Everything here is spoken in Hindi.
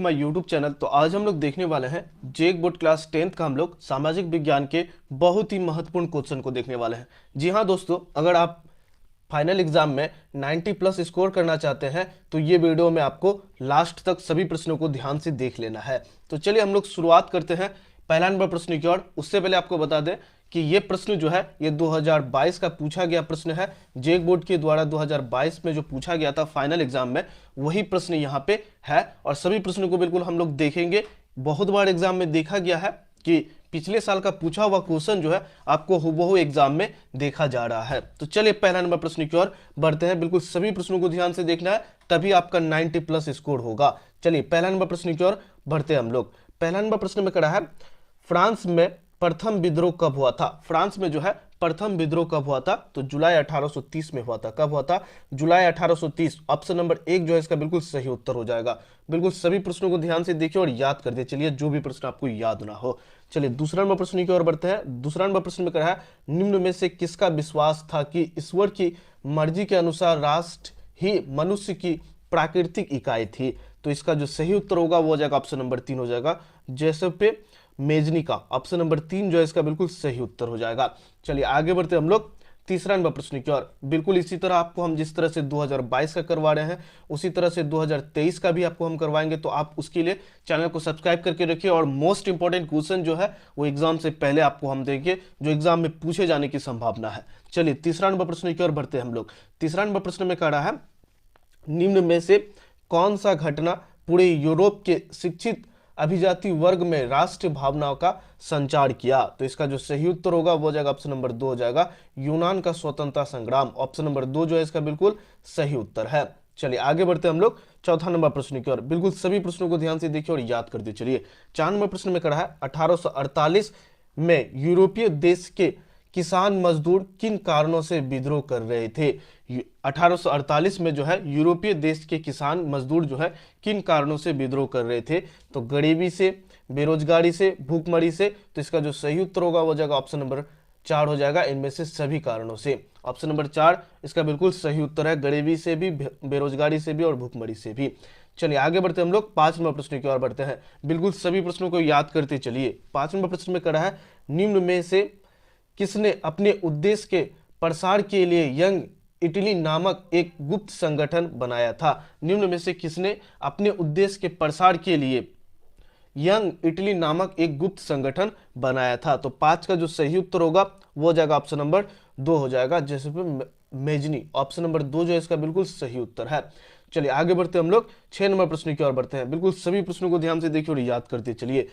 My YouTube channel. तो आज हम लोग देखने वाले हैं जेक बोर्ड क्लास 10th का हम लोग सामाजिक विज्ञान के बहुत ही महत्वपूर्ण क्वेश्चन को देखने वाले हैं। जी हाँ दोस्तों, अगर आप फाइनल एग्जाम में 90 प्लस स्कोर करना चाहते हैं तो ये वीडियो में आपको लास्ट तक सभी प्रश्नों को ध्यान से देख लेना है। तो चलिए हम लोग शुरुआत करते हैं पहला नंबर प्रश्न की ओर। उससे पहले आपको बता दें कि ये प्रश्न जो है ये 2022 का पूछा गया प्रश्न है। जेक बोर्ड के द्वारा 2022 में जो पूछा गया था फाइनल एग्जाम में, वही प्रश्न यहाँ पे है और सभी प्रश्नों को बिल्कुल हम लोग देखेंगे। बहुत बार एग्जाम में देखा गया है कि पिछले साल का पूछा हुआ क्वेश्चन जो है आपको हूबहू एग्जाम में देखा जा रहा है। तो चलिए पहला नंबर प्रश्न की ओर बढ़ते हैं। बिल्कुल सभी प्रश्नों को ध्यान से देखना है, तभी आपका 90 प्लस स्कोर होगा। चलिए पहला नंबर प्रश्न की ओर बढ़ते हैं हम लोग। पहला नंबर प्रश्न में कड़ा है, फ्रांस में प्रथम विद्रोह कब हुआ था? फ्रांस में जो है प्रथम विद्रोह कब हुआ था? तो जुलाई 1830 में हुआ था। कब हुआ था? जुलाई 1830। ऑप्शन नंबर 1 जो है इसका बिल्कुल सही उत्तर हो जाएगा। बिल्कुल सभी प्रश्नों को ध्यान से देखिए और याद कर दिए चलिए, जो भी प्रश्न आपको याद ना हो। चलिए दूसरा नंबर प्रश्न की ओर बढ़ते हैं। दूसरा नंबर प्रश्न में कहा है, निम्न में से किसका विश्वास था कि ईश्वर की मर्जी के अनुसार राष्ट्र ही मनुष्य की प्राकृतिक इकाई थी? तो इसका जो सही उत्तर होगा वो हो जाएगा ऑप्शन नंबर 3 हो जाएगा, जैसे मेजनी का। ऑप्शन नंबर 3 जो है इसका बिल्कुल सही उत्तर हो जाएगा। चलिए आगे बढ़ते हम लोग तीसरा नंबर प्रश्न की ओर। बिल्कुल इसी तरह आपको हम जिस तरह से 2022 का करवा रहे हैं उसी तरह से 2023 का भी आपको हम करवाएंगे। तो आप उसके लिए चैनल को सब्सक्राइब करके रखिए और मोस्ट इंपॉर्टेंट क्वेश्चन जो है वो एग्जाम से पहले आपको हम देंगे, जो एग्जाम में पूछे जाने की संभावना है। चलिए तीसरा नंबर प्रश्न की ओर बढ़ते हैं हम लोग। तीसरा नंबर प्रश्न में कह रहा है, निम्न में से कौन सा घटना पूरे यूरोप के शिक्षित अभिजाति वर्ग में राष्ट्रीय भावनाओं का संचार किया? तो इसका जो सही उत्तर होगा वो हो जाएगा ऑप्शन नंबर 2 हो जाएगा, यूनान का स्वतंत्रता संग्राम। ऑप्शन नंबर 2 जो है इसका बिल्कुल सही उत्तर है। चलिए आगे बढ़ते हम लोग चौथा नंबर प्रश्न की ओर। बिल्कुल सभी प्रश्नों को ध्यान से देखिए और याद कर दीजिए। चलिए 4 नंबर प्रश्न में कहा है, 1848 में यूरोपीय देश के किसान मजदूर किन कारणों से विद्रोह कर रहे थे? 1848 में जो है यूरोपीय देश के किसान मजदूर जो है किन कारणों से विद्रोह कर रहे थे? तो गरीबी से, बेरोजगारी से, भूखमरी से। तो इसका जो सही उत्तर होगा वो जाएगा ऑप्शन नंबर 4 हो जाएगा, इनमें से सभी कारणों से। ऑप्शन नंबर 4 इसका बिल्कुल सही उत्तर है, गरीबी से भी, बेरोजगारी से भी और भूखमरी से भी। चलिए आगे बढ़ते हम लोग 5 नंबर प्रश्न की ओर बढ़ते हैं। बिल्कुल सभी प्रश्नों को याद करते चलिए। 5 नंबर प्रश्न में कहा है, निम्न में से किसने अपने उद्देश्य के प्रसार के लिए यंग इटली नामक एक गुप्त संगठन बनाया था? निम्न में से किसने अपने उद्देश्य के प्रसार के लिए यंग इटली नामक एक गुप्त संगठन बनाया था? तो 5 का जो सही उत्तर होगा वो हो जाएगा ऑप्शन नंबर 2 हो जाएगा, जैसे मेजनी। ऑप्शन नंबर 2 जो है इसका बिल्कुल सही उत्तर है। चलिए आगे बढ़ते हम लोग 6 नंबर प्रश्न की ओर बढ़ते हैं। बिल्कुल सभी प्रश्नों को ध्यान से देखिए और याद करते चलिए।